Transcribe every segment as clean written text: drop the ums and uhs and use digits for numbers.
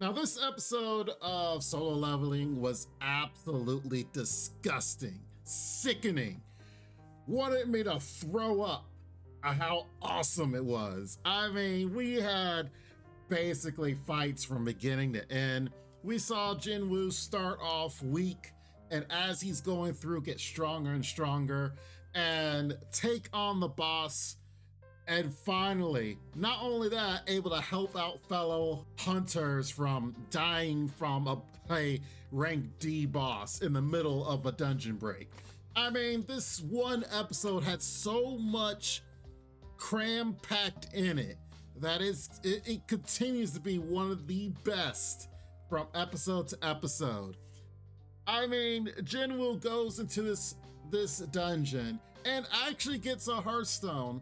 Now, this episode of Solo Leveling was absolutely disgusting, sickening, wanted me to throw up at how awesome it was. I mean, we had basically fights from beginning to end. We saw Jinwoo start off weak, and as he's going through, get stronger and stronger, and take on the boss. And finally, not only that, able to help out fellow hunters from dying from a rank D boss in the middle of a dungeon break. I mean, this one episode had so much cram-packed in it that it continues to be one of the best from episode to episode. I mean, Jinwoo goes into this dungeon and actually gets a Hearthstone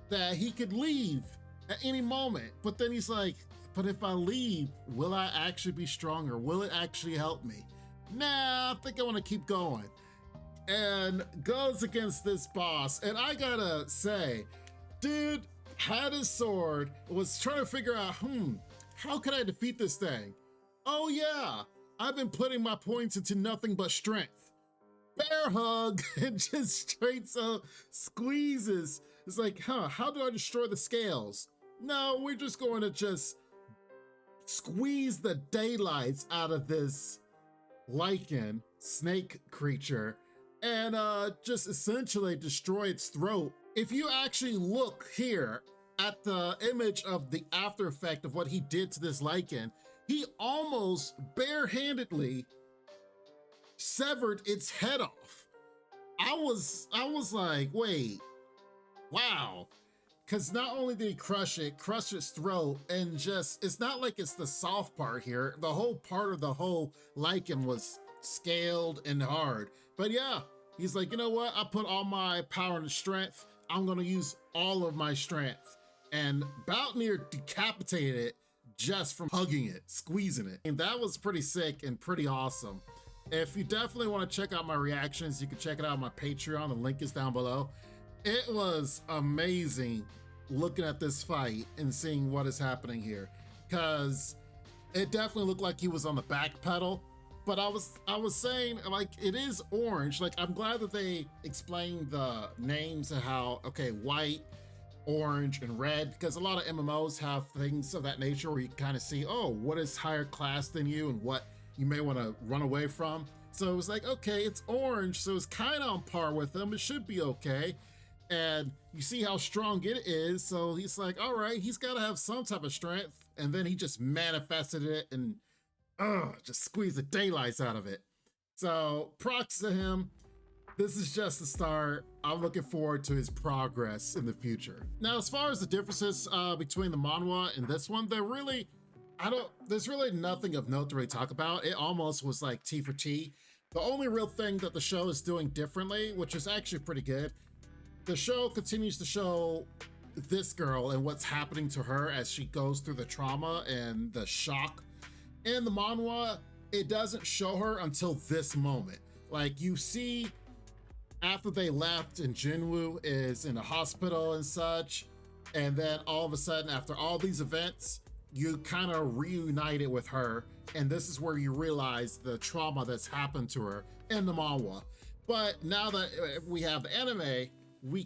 that he could leave at any moment. But then he's like, but if I leave, will I actually be stronger? Will it actually help me? Nah, I think I want to keep going. And goes against this boss. And I gotta say, dude had his sword, was trying to figure out, how can I defeat this thing? Oh yeah, I've been putting my points into nothing but strength. Bear hug, and just straight so squeezes. It's like, how do I destroy the scales? No, we're just going to just squeeze the daylights out of this lichen snake creature and just essentially destroy its throat. If you actually look here at the image of the after effect of what he did to this lichen, he almost barehandedly severed its head off. I was like, wait, wow. Because not only did he crush its throat, and just, it's not like it's the soft part here. The whole part of the whole lichen was scaled and hard. But yeah, he's like, you know what? I put all my power and strength. I'm going to use all of my strength. And about near decapitated it just from hugging it, squeezing it. And that was pretty sick and pretty awesome. If you definitely want to check out my reactions, you can check it out on my Patreon. The link is down below. It was amazing looking at this fight and seeing what is happening here, because it definitely looked like he was on the back pedal. But I was saying, like, it is orange. Like, I'm glad that they explained the names and how, okay, white, orange, and red, because a lot of MMOs have things of that nature where you kind of see, oh, what is higher class than you and what you may want to run away from. So it was like, okay, it's orange, so it's kind of on par with them. It should be okay. And you see how strong it is. So he's like, all right, he's got to have some type of strength. And then he just manifested it and just squeezed the daylights out of it. So props to him. This is just the start. I'm looking forward to his progress in the future. Now, as far as the differences between the manhwa and this one, there's really nothing of note to really talk about. It almost was like T for T. The only real thing that the show is doing differently, which is actually pretty good, the show continues to show this girl and what's happening to her as she goes through the trauma and the shock. In the manhwa, it doesn't show her until this moment. Like, you see after they left and Jinwoo is in the hospital and such, and then all of a sudden after all these events, you kind of reunited with her, and this is where you realize the trauma that's happened to her in the manhwa. But now that we have the anime, we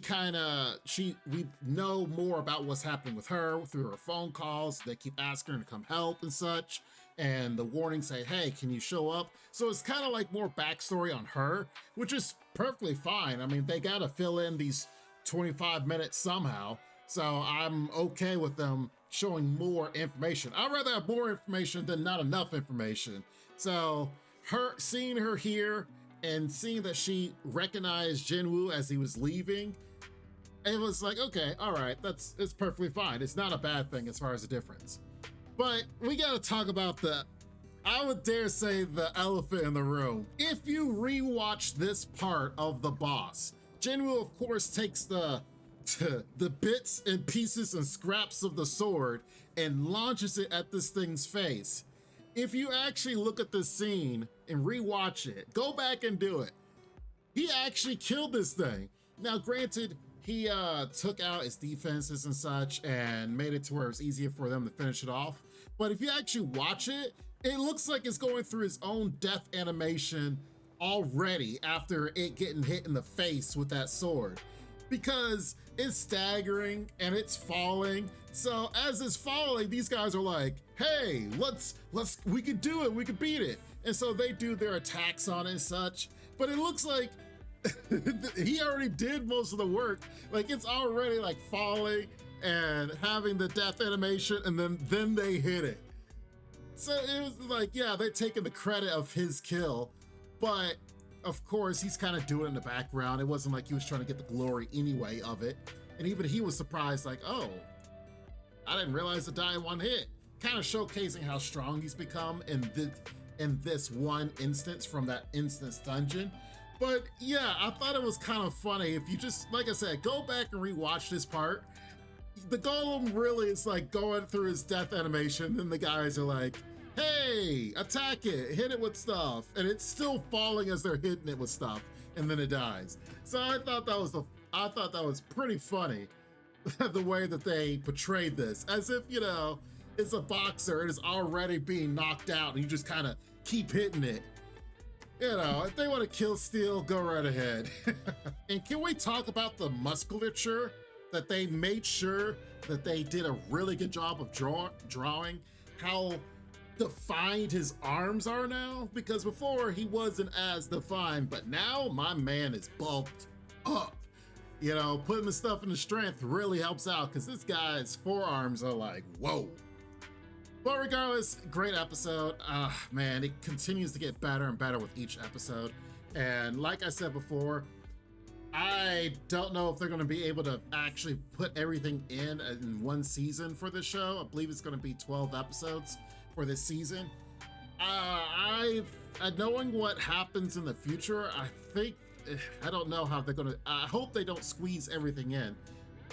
know more about what's happening with her through her phone calls. They keep asking her to come help and such, and the warnings say, hey, can you show up? So it's kind of like more backstory on her, which is perfectly fine. I mean, they got to fill in these 25 minutes somehow, so I'm okay with them showing more information. I'd rather have more information than not enough information. So seeing her here and seeing that she recognized Jinwoo as he was leaving, it was like, okay, all right, it's perfectly fine. It's not a bad thing as far as the difference. But we gotta talk about I would dare say, the elephant in the room. If you rewatch this part of the boss, Jinwoo, of course, takes the bits and pieces and scraps of the sword and launches it at this thing's face. If you actually look at this scene and rewatch it, go back and do it. He actually killed this thing. Now, granted, he took out its defenses and such and made it to where it was easier for them to finish it off. But if you actually watch it, it looks like it's going through its own death animation already after it getting hit in the face with that sword, because it's staggering and it's falling. So as it's falling, these guys are like, hey, we could do it, we could beat it. And so they do their attacks on it and such, but it looks like he already did most of the work. Like, it's already like falling and having the death animation, and then they hit it. So it was like, yeah, they're taking the credit of his kill, but of course he's kind of doing it in the background. It wasn't like he was trying to get the glory anyway of it. And even he was surprised, like, oh, I didn't realize to die in one hit. Kind of showcasing how strong he's become in this one instance from that instance dungeon. But yeah, I thought it was kind of funny. If you just, like I said, go back and rewatch this part, the golem really is like going through his death animation, and the guys are like, hey, attack it, hit it with stuff, and it's still falling as they're hitting it with stuff, and then it dies. So I thought that was pretty funny, the way that they portrayed this, as if, you know, it's a boxer and it's already being knocked out, and you just kind of keep hitting it. You know, if they want to kill Steel, go right ahead. And can we talk about the musculature that they made sure that they did a really good job of drawing how defined his arms are now? Because before he wasn't as defined, but now my man is bulked up. You know, putting the stuff into strength really helps out, because this guy's forearms are like, whoa. But regardless, great episode. Man, it continues to get better and better with each episode. And like I said before, I don't know if they're going to be able to actually put everything in one season for this show. I believe it's going to be 12 episodes for this season. Knowing what happens in the future, I don't know how they're going to, I hope they don't squeeze everything in.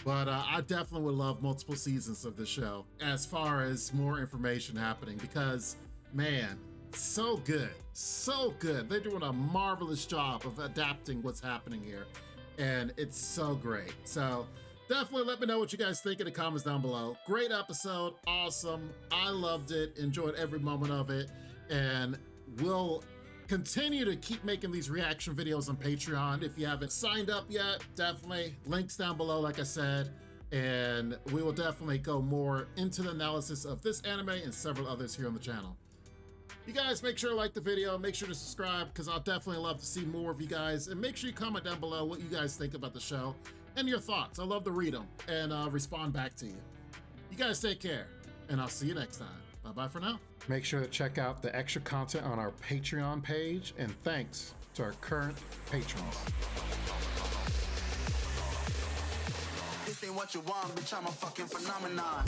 But I definitely would love multiple seasons of the show as far as more information happening, because, man, so good, so good. They're doing a marvelous job of adapting what's happening here, and it's so great. So definitely let me know what you guys think in the comments down below. Great episode, awesome. I loved it, enjoyed every moment of it, and we'll continue to keep making these reaction videos on Patreon. If you haven't signed up yet, definitely links down below, like I said, and we will definitely go more into the analysis of this anime and several others here on the channel. You guys make sure to like the video, make sure to subscribe, because I'll definitely love to see more of you guys, and make sure you comment down below what you guys think about the show and your thoughts. I love to read them and respond back to you. You guys take care, and I'll see you next time. Bye-bye for now. Make sure to check out the extra content on our Patreon page, and thanks to our current patrons. This ain't what you want, bitch, I'm a fucking phenomenon.